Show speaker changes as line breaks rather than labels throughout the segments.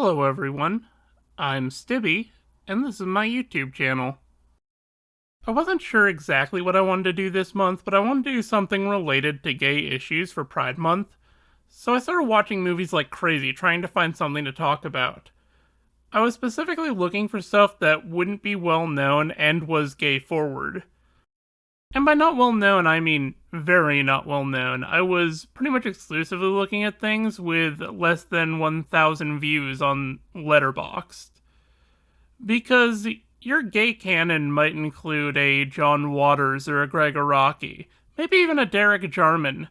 Hello everyone, I'm Stibby, and this is my YouTube channel. I wasn't sure exactly what I wanted to do this month, but I wanted to do something related to gay issues for Pride Month, so I started watching movies like crazy, trying to find something to talk about. I was specifically looking for stuff that wouldn't be well known and was gay forward. And by not well known, I mean very not well known. I was pretty much exclusively looking at things with less than 1,000 views on Letterboxd. Because your gay canon might include a John Waters or a Greg Araki, maybe even a Derek Jarman,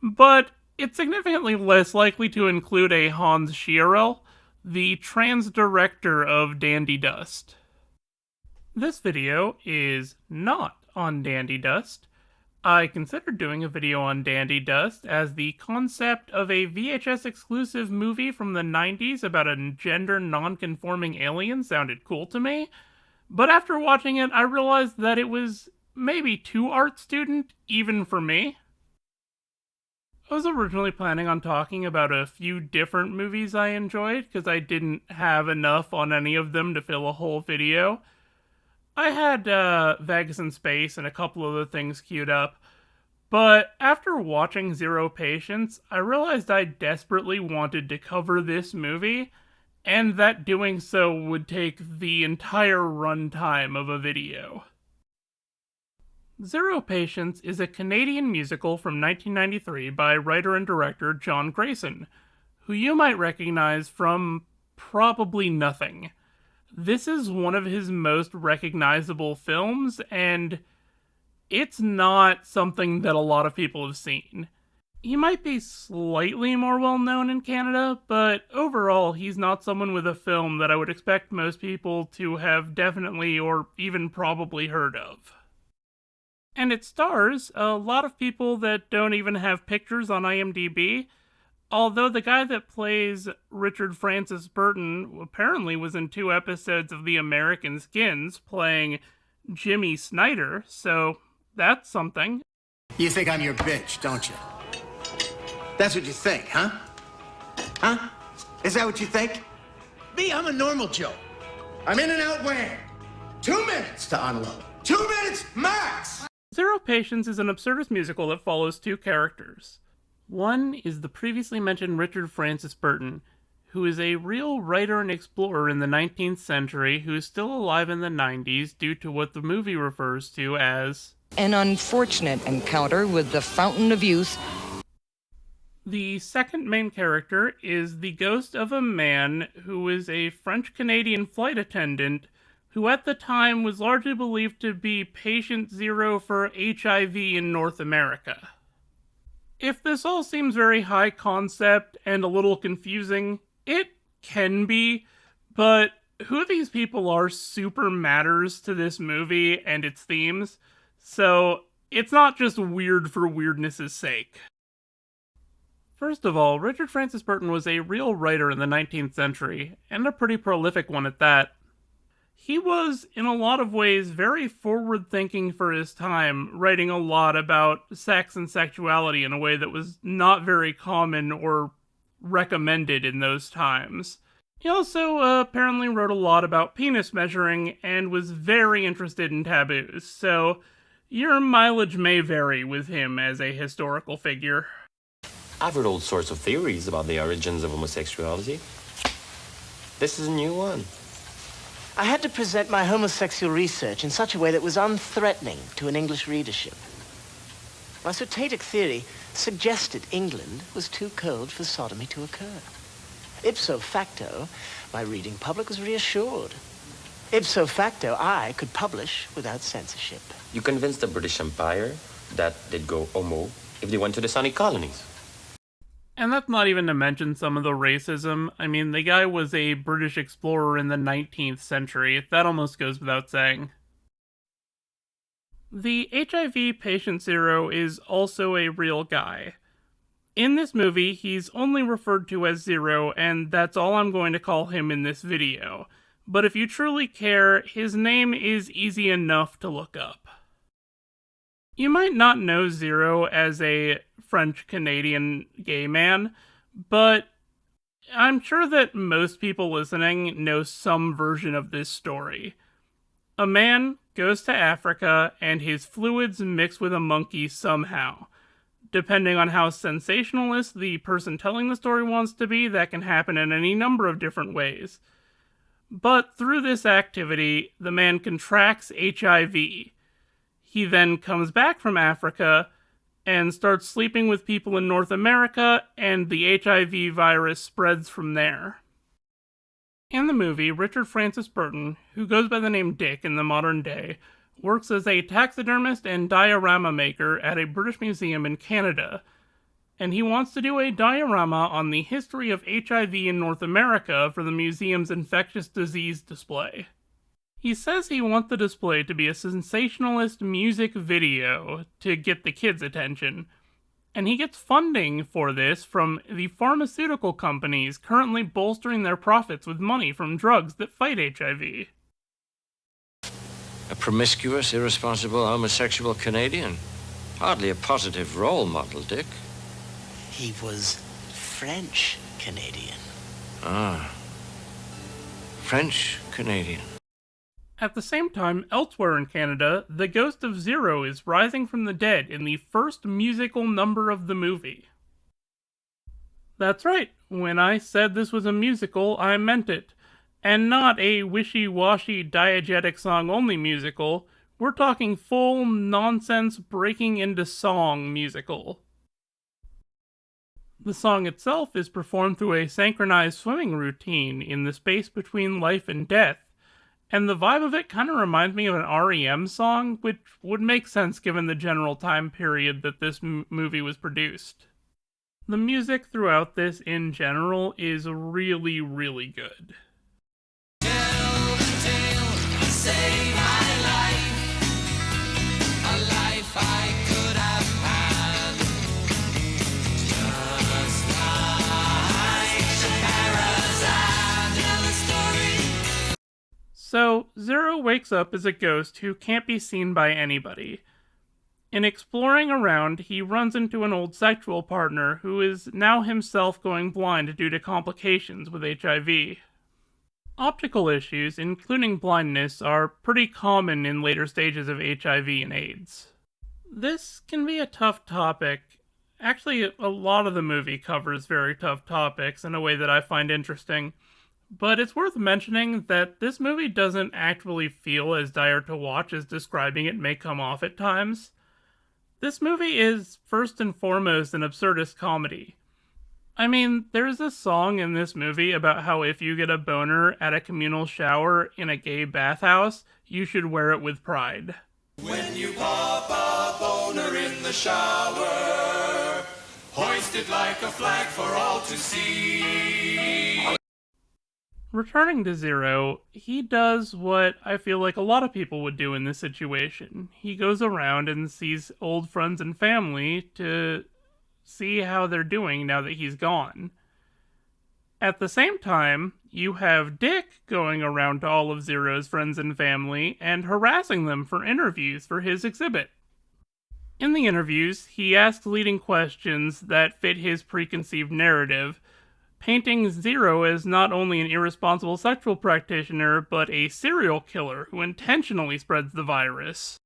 but it's significantly less likely to include a Hans Schiarel, the trans director of Dandy Dust. This video is not on Dandy Dust. I considered doing a video on Dandy Dust as the concept of a VHS exclusive movie from the 90s about a gender non-conforming alien sounded cool to me, but after watching it I realized that it was maybe too art student even for me. I was originally planning on talking about a few different movies I enjoyed because I didn't have enough on any of them to fill a whole video. I had Vegas in Space and a couple other things queued up, but after watching Zero Patience, I realized I desperately wanted to cover this movie, and that doing so would take the entire runtime of a video. Zero Patience is a Canadian musical from 1993 by writer and director John Grayson, who you might recognize from probably nothing. This is one of his most recognizable films, and it's not something that a lot of people have seen. He might be slightly more well known in Canada, but overall he's not someone with a film that I would expect most people to have definitely or even probably heard of. And it stars a lot of people that don't even have pictures on IMDb, although the guy that plays Richard Francis Burton apparently was in 2 episodes of The American Skins playing Jimmy Snyder, so that's something.
You think I'm your bitch, don't you? That's what you think, huh? Huh? Is that what you think? Me, I'm a normal Joe. I'm in and out when? 2 minutes to unload. 2 minutes max!
Zero Patience is an absurdist musical that follows 2 characters. One is the previously mentioned Richard Francis Burton, who is a real writer and explorer in the 19th century who is still alive in the 90s due to what the movie refers to as
an unfortunate encounter with the fountain of youth.
The second main character is the ghost of a man who is a French-Canadian flight attendant who at the time was largely believed to be patient zero for HIV in North America. If this all seems very high concept and a little confusing, it can be, but who these people are super matters to this movie and its themes, so it's not just weird for weirdness' sake. First of all, Richard Francis Burton was a real writer in the 19th century, and a pretty prolific one at that. He was, in a lot of ways, very forward-thinking for his time, writing a lot about sex and sexuality in a way that was not very common or recommended in those times. He also apparently wrote a lot about penis measuring and was very interested in taboos, so your mileage may vary with him as a historical figure.
I've heard all sorts of theories about the origins of homosexuality. This is a new one.
I had to present my homosexual research in such a way that was unthreatening to an English readership. My sotatic theory suggested England was too cold for sodomy to occur. Ipso facto, my reading public was reassured. Ipso facto, I could publish without censorship.
You convinced the British Empire that they'd go homo if they went to the sunny colonies.
And that's not even to mention some of the racism. I mean, the guy was a British explorer in the 19th century. That almost goes without saying. The HIV patient Zero is also a real guy. In this movie, he's only referred to as Zero, and that's all I'm going to call him in this video. But if you truly care, his name is easy enough to look up. You might not know Zero as a French-Canadian gay man, but I'm sure that most people listening know some version of this story. A man goes to Africa and his fluids mix with a monkey somehow. Depending on how sensationalist the person telling the story wants to be, that can happen in any number of different ways. But through this activity, the man contracts HIV. He then comes back from Africa and starts sleeping with people in North America, and the HIV virus spreads from there. In the movie, Richard Francis Burton, who goes by the name Dick in the modern day, works as a taxidermist and diorama maker at a British museum in Canada, and he wants to do a diorama on the history of HIV in North America for the museum's infectious disease display. He says he wants the display to be a sensationalist music video to get the kids' attention, and he gets funding for this from the pharmaceutical companies currently bolstering their profits with money from drugs that fight HIV.
A promiscuous, irresponsible, homosexual Canadian. Hardly a positive role model, Dick.
He was French Canadian.
Ah. French Canadian.
At the same time, elsewhere in Canada, the ghost of Zero is rising from the dead in the first musical number of the movie. That's right, when I said this was a musical, I meant it. And not a wishy-washy diegetic song-only musical, we're talking full, nonsense, breaking into song musical. The song itself is performed through a synchronized swimming routine in the space between life and death, and the vibe of it kind of reminds me of an REM song, which would make sense given the general time period that this movie was produced. The music throughout this, in general, is really, really good.
Save my life, a life I could have had, just like the parasite.
So, Zero wakes up as a ghost who can't be seen by anybody. In exploring around, he runs into an old sexual partner who is now himself going blind due to complications with HIV. Optical issues, including blindness, are pretty common in later stages of HIV and AIDS. This can be a tough topic. Actually, a lot of the movie covers very tough topics in a way that I find interesting. But it's worth mentioning that this movie doesn't actually feel as dire to watch as describing it may come off at times. This movie is, first and foremost, an absurdist comedy. I mean, there's a song in this movie about how if you get a boner at a communal shower in a gay bathhouse, you should wear it with pride.
When you pop a boner in the shower, hoist it like a flag for all to see.
Returning to Zero, he does what I feel like a lot of people would do in this situation. He goes around and sees old friends and family to see how they're doing now that he's gone. At the same time, you have Dick going around to all of Zero's friends and family and harassing them for interviews for his exhibit. In the interviews, he asks leading questions that fit his preconceived narrative, painting Zero as not only an irresponsible sexual practitioner, but a serial killer who intentionally spreads the virus.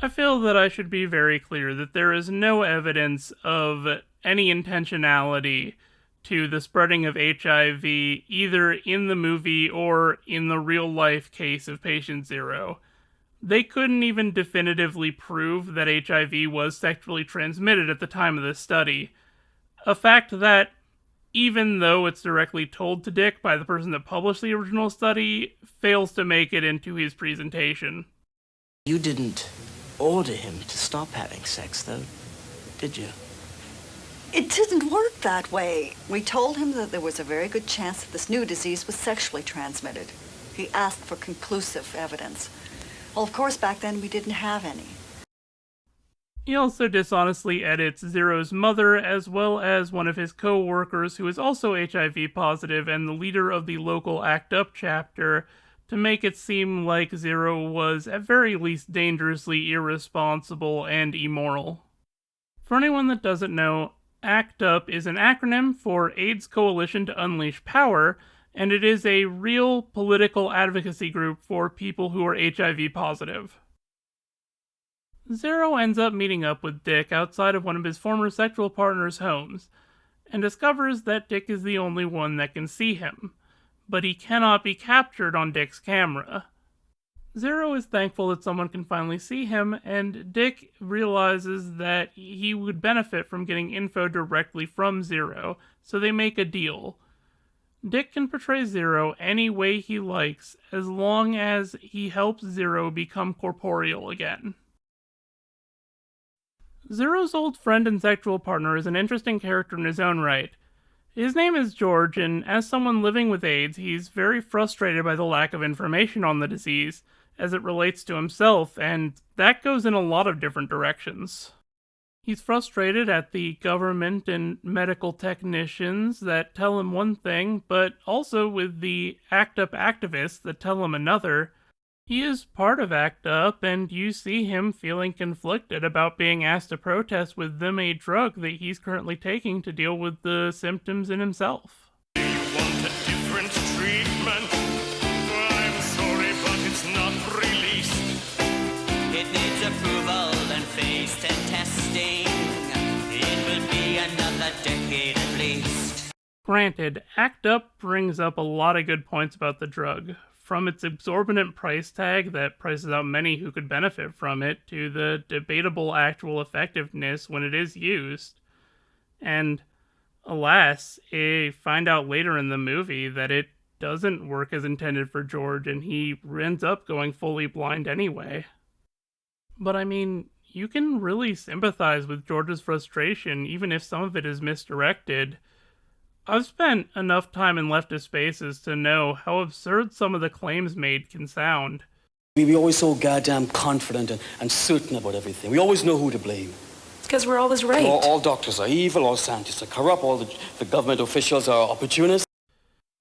I feel that I should be very clear that there is no evidence of any intentionality to the spreading of HIV either in the movie or in the real-life case of Patient Zero. They couldn't even definitively prove that HIV was sexually transmitted at the time of this study. A fact that, even though it's directly told to Dick by the person that published the original study, fails to make it into his presentation.
You didn't order him to stop having sex, though, did you?
It didn't work that way. We told him that there was a very good chance that this new disease was sexually transmitted. He asked for conclusive evidence. Well, of course, back then we didn't have any.
He also dishonestly edits Zero's mother, as well as one of his co-workers who is also HIV positive and the leader of the local ACT UP chapter, to make it seem like Zero was at very least dangerously irresponsible and immoral. For anyone that doesn't know, ACT UP is an acronym for AIDS Coalition to Unleash Power, and it is a real political advocacy group for people who are HIV positive. Zero ends up meeting up with Dick outside of one of his former sexual partner's homes, and discovers that Dick is the only one that can see him, but he cannot be captured on Dick's camera. Zero is thankful that someone can finally see him, and Dick realizes that he would benefit from getting info directly from Zero, so they make a deal. Dick can portray Zero any way he likes, as long as he helps Zero become corporeal again. Zero's old friend and sexual partner is an interesting character in his own right. His name is George, and as someone living with AIDS, he's very frustrated by the lack of information on the disease, as it relates to himself, and that goes in a lot of different directions. He's frustrated at the government and medical technicians that tell him one thing, but also with the ACT UP activists that tell him another. He is part of ACT UP, and you see him feeling conflicted about being asked to protest with them a drug that he's currently taking to deal with the symptoms in himself.
You want a different treatment? I'm sorry, but it's not released.
It needs approval and phase 10 testing. It will be another decade at least.
Granted, ACT UP brings up a lot of good points about the drug. From its exorbitant price tag that prices out many who could benefit from it, to the debatable actual effectiveness when it is used. And, alas, I find out later in the movie that it doesn't work as intended for George, and he ends up going fully blind anyway. But I mean, you can really sympathize with George's frustration, even if some of it is misdirected. I've spent enough time in leftist spaces to know how absurd some of the claims made can sound.
We're always so goddamn confident and certain about everything. We always know who to blame.
It's because we're always right.
All doctors are evil, all scientists are corrupt, all the government officials are opportunists.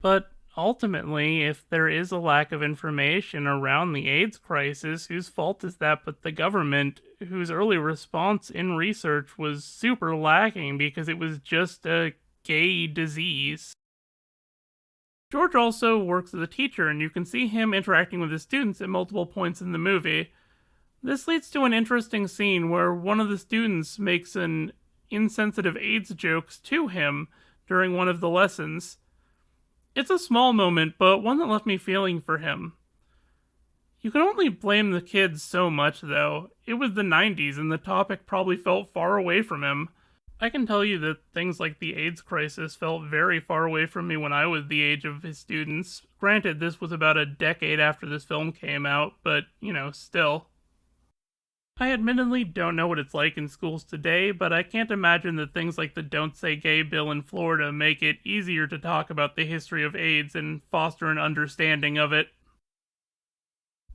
But ultimately, if there is a lack of information around the AIDS crisis, whose fault is that but the government, whose early response in research was super lacking because it was just a gay disease. George also works as a teacher, and you can see him interacting with his students at multiple points in the movie. This leads to an interesting scene where one of the students makes an insensitive AIDS jokes to him during one of the lessons. It's a small moment, but one that left me feeling for him. You can only blame the kids so much, though. It was the 90s, and the topic probably felt far away from him. I can tell you that things like the AIDS crisis felt very far away from me when I was the age of his students. Granted, this was about a decade after this film came out, but, still. I admittedly don't know what it's like in schools today, but I can't imagine that things like the Don't Say Gay bill in Florida make it easier to talk about the history of AIDS and foster an understanding of it.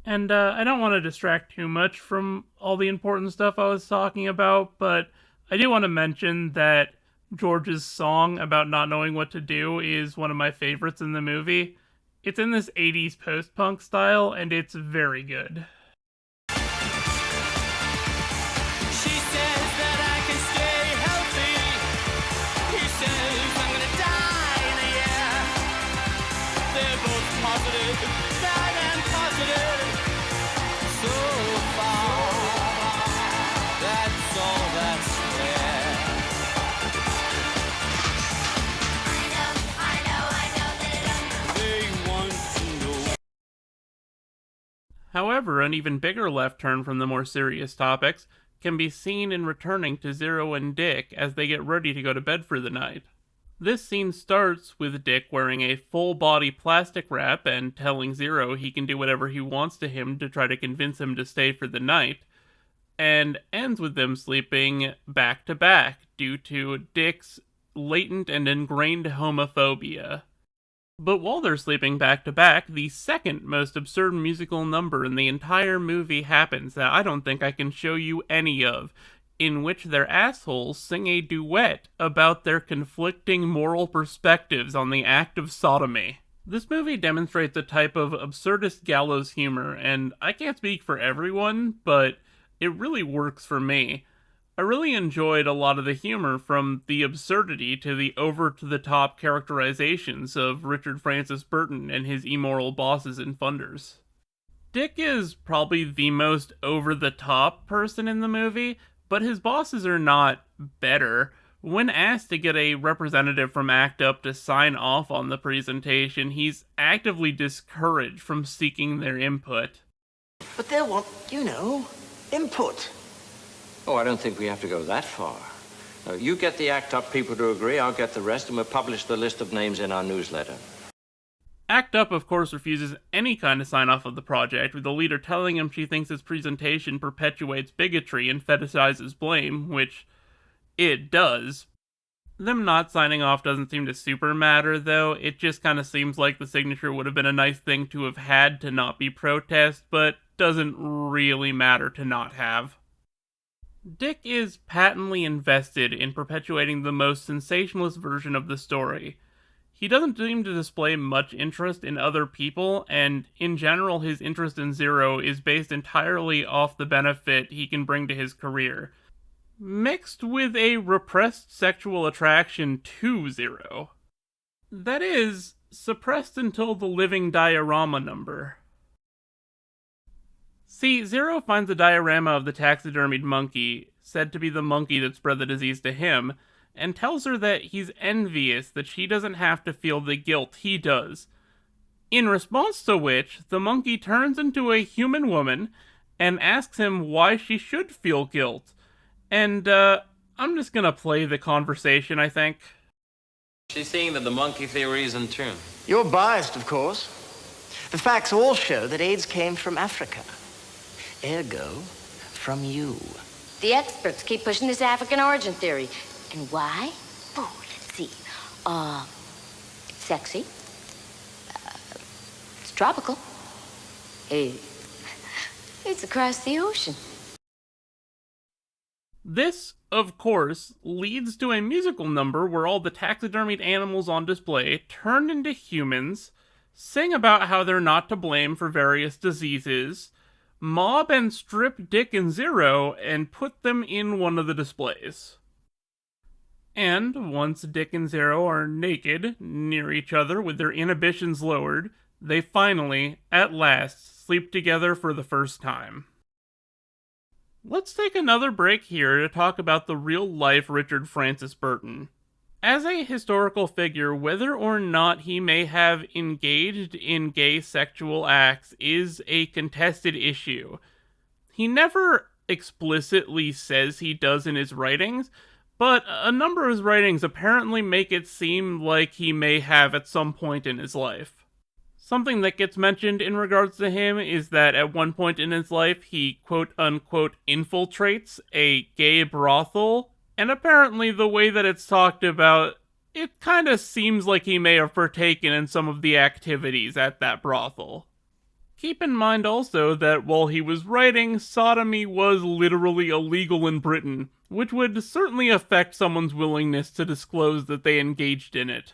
And I don't want to distract too much from all the important stuff I was talking about, but I do want to mention that George's song about not knowing what to do is one of my favorites in the movie. It's in this 80s post-punk style, and it's very good.
She says that I can stay healthy. He says I'm gonna die in a year. They're both positive, bad and positive. So far, that's all that's fair. I know they want to know.
However, an even bigger left turn from the more serious topics can be seen in returning to Zero and Dick as they get ready to go to bed for the night. This scene starts with Dick wearing a full-body plastic wrap and telling Zero he can do whatever he wants to him to try to convince him to stay for the night, and ends with them sleeping back to back due to Dick's latent and ingrained homophobia. But while they're sleeping back to back, the second most absurd musical number in the entire movie happens that I don't think I can show you any of, in which their assholes sing a duet about their conflicting moral perspectives on the act of sodomy. This movie demonstrates a type of absurdist gallows humor, and I can't speak for everyone, but it really works for me. I really enjoyed a lot of the humor, from the absurdity to the over-to-the-top characterizations of Richard Francis Burton and his immoral bosses and funders. Dick is probably the most over-the-top person in the movie, but his bosses are not better. When asked to get a representative from ACT UP to sign off on the presentation, he's actively discouraged from seeking their input.
But they'll want, input.
Oh, I don't think we have to go that far. You get the ACT UP people to agree, I'll get the rest, and we'll publish the list of names in our newsletter.
ACT UP, of course, refuses any kind of sign-off of the project, with the leader telling him she thinks his presentation perpetuates bigotry and fetishizes blame, which it does. Them not signing off doesn't seem to super matter, though. It just kind of seems like the signature would have been a nice thing to have had to not be protest, but doesn't really matter to not have. Dick is patently invested in perpetuating the most sensationalist version of the story. He doesn't seem to display much interest in other people, and in general his interest in Zero is based entirely off the benefit he can bring to his career, mixed with a repressed sexual attraction to Zero. That is, suppressed until the living diorama number. See, Zero finds a diorama of the taxidermied monkey, said to be the monkey that spread the disease to him, and tells her that he's envious that she doesn't have to feel the guilt he does. In response to which, the monkey turns into a human woman and asks him why she should feel guilt. And, I'm just gonna play the conversation, I think.
She's saying that the monkey theory isn't true.
You're biased, of course. The facts all show that AIDS came from Africa. Ergo, from you.
The experts keep pushing this African origin theory. And why? Oh, let's see. It's sexy. It's tropical. It's across the ocean.
This, of course, leads to a musical number where all the taxidermied animals on display turn into humans, sing about how they're not to blame for various diseases, mob and strip Dick and Zero, and put them in one of the displays. And once Dick and Zero are naked, near each other with their inhibitions lowered, they finally, at last, sleep together for the first time. Let's take another break here to talk about the real-life Richard Francis Burton. As a historical figure, whether or not he may have engaged in gay sexual acts is a contested issue. He never explicitly says he does in his writings, but a number of his writings apparently make it seem like he may have at some point in his life. Something that gets mentioned in regards to him is that at one point in his life he quote-unquote infiltrates a gay brothel, and apparently the way that it's talked about, it kinda seems like he may have partaken in some of the activities at that brothel. Keep in mind also that while he was writing, sodomy was literally illegal in Britain, which would certainly affect someone's willingness to disclose that they engaged in it.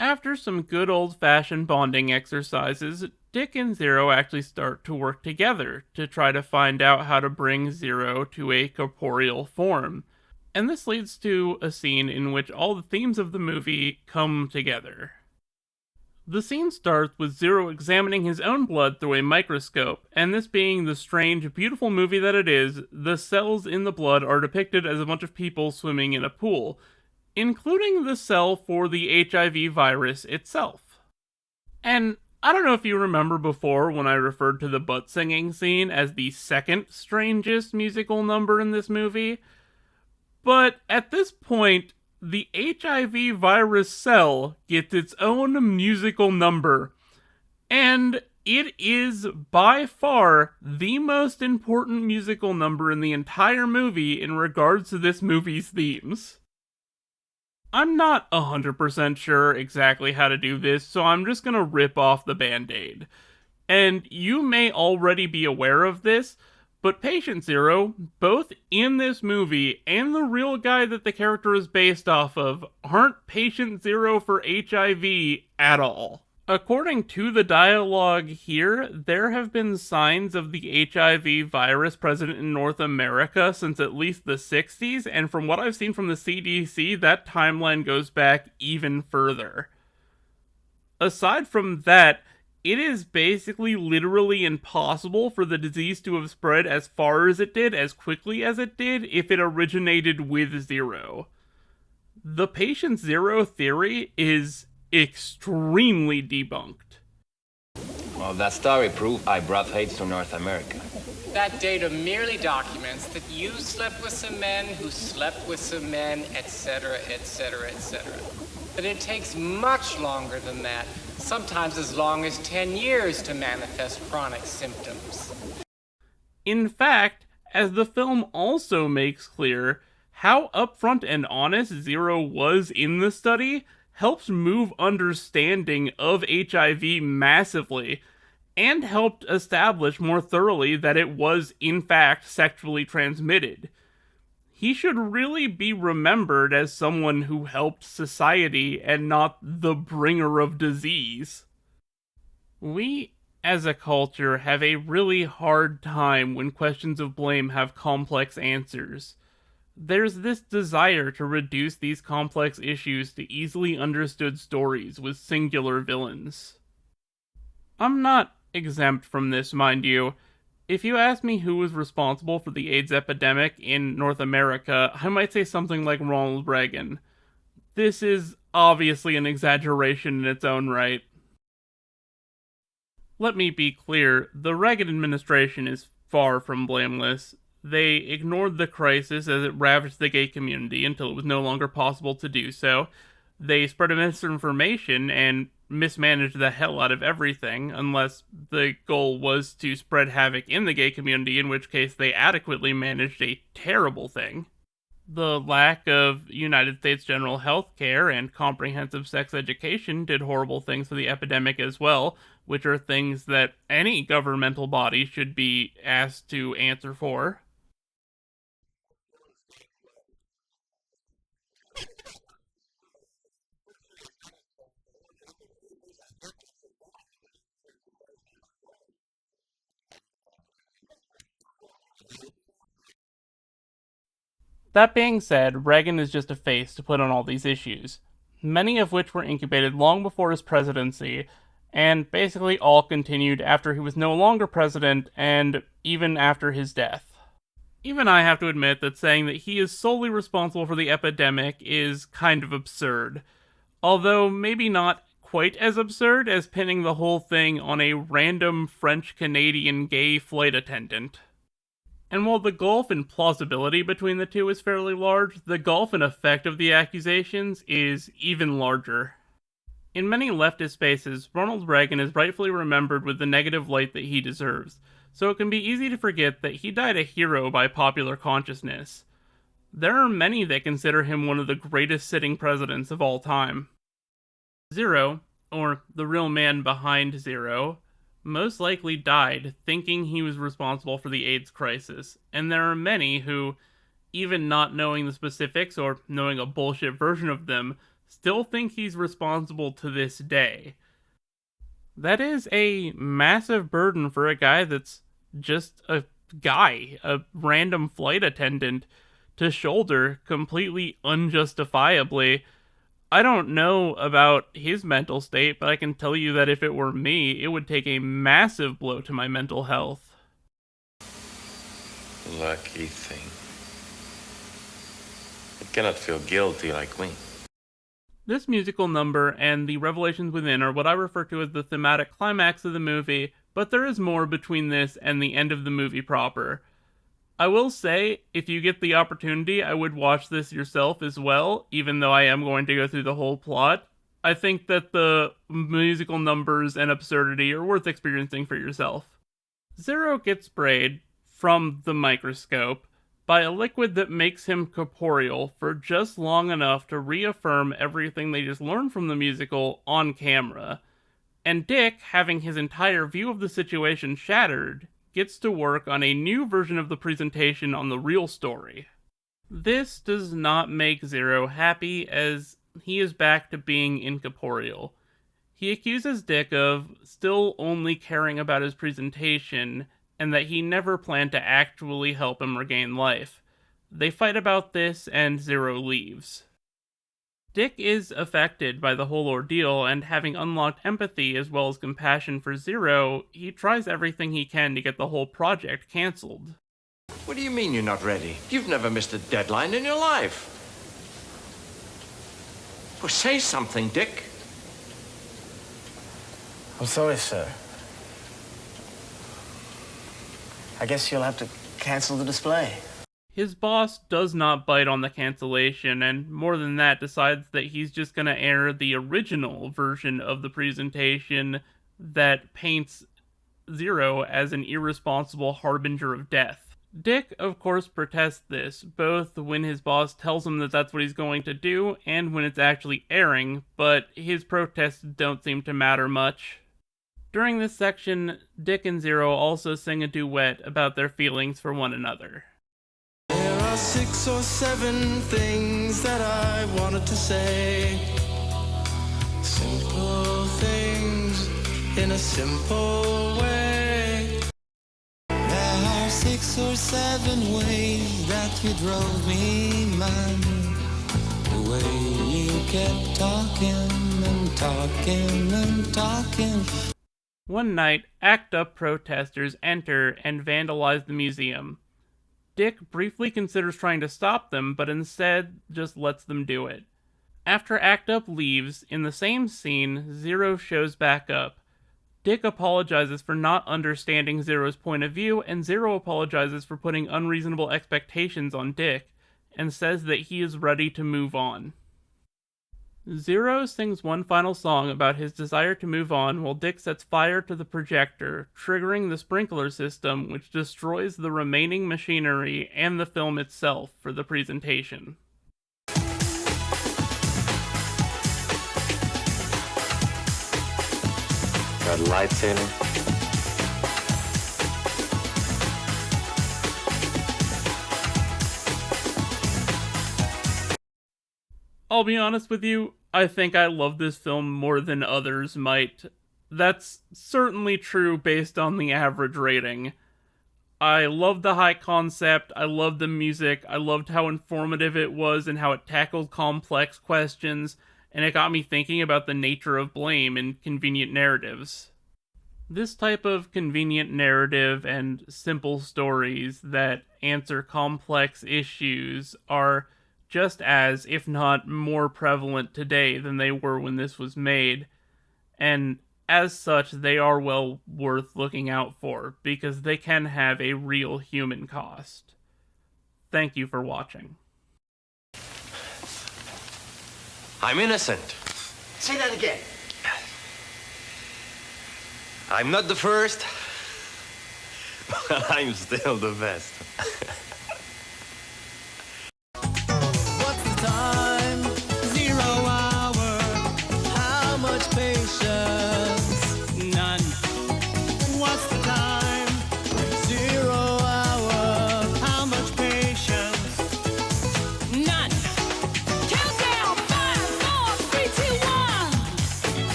After some good old-fashioned bonding exercises, Dick and Zero actually start to work together to try to find out how to bring Zero to a corporeal form. And this leads to a scene in which all the themes of the movie come together. The scene starts with Zero examining his own blood through a microscope, and this being the strange, beautiful movie that it is, the cells in the blood are depicted as a bunch of people swimming in a pool, including the cell for the HIV virus itself. And I don't know if you remember before when I referred to the butt singing scene as the second strangest musical number in this movie, but at this point, the HIV virus cell gets its own musical number, and it is by far the most important musical number in the entire movie in regards to this movie's themes. I'm not 100% sure exactly how to do this, so I'm just gonna rip off the Band-Aid. And you may already be aware of this, but Patient Zero, both in this movie and the real guy that the character is based off of, aren't Patient Zero for HIV at all. According to the dialogue here, there have been signs of the HIV virus present in North America since at least the 60s, and from what I've seen from the CDC, that timeline goes back even further. Aside from that, it is basically literally impossible for the disease to have spread as far as it did, as quickly as it did, if it originated with zero. The patient zero theory is extremely debunked.
Well, that story proved I brought AIDS to North America.
That data merely documents that you slept with some men who slept with some men, etc., etc., etc. But it takes much longer than that, sometimes as long as 10 years to manifest chronic symptoms.
In fact, as the film also makes clear, how upfront and honest Zero was in the study helps move understanding of HIV massively, and helped establish more thoroughly that it was in fact sexually transmitted. He should really be remembered as someone who helped society and not the bringer of disease. We, as a culture, have a really hard time when questions of blame have complex answers. There's this desire to reduce these complex issues to easily understood stories with singular villains. I'm not exempt from this, mind you. If you ask me who was responsible for the AIDS epidemic in North America, I might say something like Ronald Reagan. This is obviously an exaggeration in its own right. Let me be clear, the Reagan administration is far from blameless. They ignored the crisis as it ravaged the gay community until it was no longer possible to do so. They spread misinformation and mismanaged the hell out of everything, unless the goal was to spread havoc in the gay community, in which case they adequately managed a terrible thing. The lack of United States general health care and comprehensive sex education did horrible things for the epidemic as well, which are things that any governmental body should be asked to answer for. That being said, Reagan is just a face to put on all these issues, many of which were incubated long before his presidency, and basically all continued after he was no longer president and even after his death. Even I have to admit that saying that he is solely responsible for the epidemic is kind of absurd, although maybe not quite as absurd as pinning the whole thing on a random French-Canadian gay flight attendant. And while the gulf in plausibility between the two is fairly large, the gulf in effect of the accusations is even larger. In many leftist spaces, Ronald Reagan is rightfully remembered with the negative light that he deserves, so it can be easy to forget that he died a hero by popular consciousness. There are many that consider him one of the greatest sitting presidents of all time. Zero, or the real man behind Zero, most likely died thinking he was responsible for the AIDS crisis, and there are many who, even not knowing the specifics or knowing a bullshit version of them, still think he's responsible to this day. That is a massive burden for a guy that's just a guy, a random flight attendant, to shoulder completely unjustifiably. I don't know about his mental state, but I can tell you that if it were me, it would take a massive blow to my mental health.
Lucky thing. It cannot feel guilty like me.
This musical number and the revelations within are what I refer to as the thematic climax of the movie, but there is more between this and the end of the movie proper. I will say, if you get the opportunity, I would watch this yourself as well, even though I am going to go through the whole plot. I think that the musical numbers and absurdity are worth experiencing for yourself. Zero gets sprayed, from the microscope, by a liquid that makes him corporeal for just long enough to reaffirm everything they just learned from the musical on camera. And Dick, having his entire view of the situation shattered, gets to work on a new version of the presentation on the real story. This does not make Zero happy, as he is back to being incorporeal. He accuses Dick of still only caring about his presentation and that he never planned to actually help him regain life. They fight about this and Zero leaves. Dick is affected by the whole ordeal, and having unlocked empathy as well as compassion for Zero, he tries everything he can to get the whole project cancelled.
What do you mean you're not ready? You've never missed a deadline in your life. Well, say something, Dick.
I'm sorry, sir. I guess you'll have to cancel the display.
His boss does not bite on the cancellation, and more than that, decides that he's just going to air the original version of the presentation that paints Zero as an irresponsible harbinger of death. Dick, of course, protests this, both when his boss tells him that that's what he's going to do, and when it's actually airing, but his protests don't seem to matter much. During this section, Dick and Zero also sing a duet about their feelings for one another.
There are 6 or 7 things that I wanted to say. Simple things in a simple way. There are 6 or 7 ways that you drove me mad. The way you kept talking and talking and talking.
One night, ACT UP protesters enter and vandalize the museum. Dick briefly considers trying to stop them, but instead just lets them do it. After ACT UP leaves, in the same scene, Zero shows back up. Dick apologizes for not understanding Zero's point of view, and Zero apologizes for putting unreasonable expectations on Dick, and says that he is ready to move on. Zero sings one final song about his desire to move on while Dick sets fire to the projector, triggering the sprinkler system which destroys the remaining machinery and the film itself for the presentation.
Got a light, Taylor?
I'll be honest with you, I think I love this film more than others might. That's certainly true based on the average rating. I loved the high concept, I loved the music, I loved how informative it was and how it tackled complex questions, and it got me thinking about the nature of blame in convenient narratives. This type of convenient narrative and simple stories that answer complex issues are just as, if not more prevalent today than they were when this was made, and as such, they are well worth looking out for, because they can have a real human cost. Thank you for watching.
I'm innocent.
Say that again.
I'm not the first, but I'm still the best.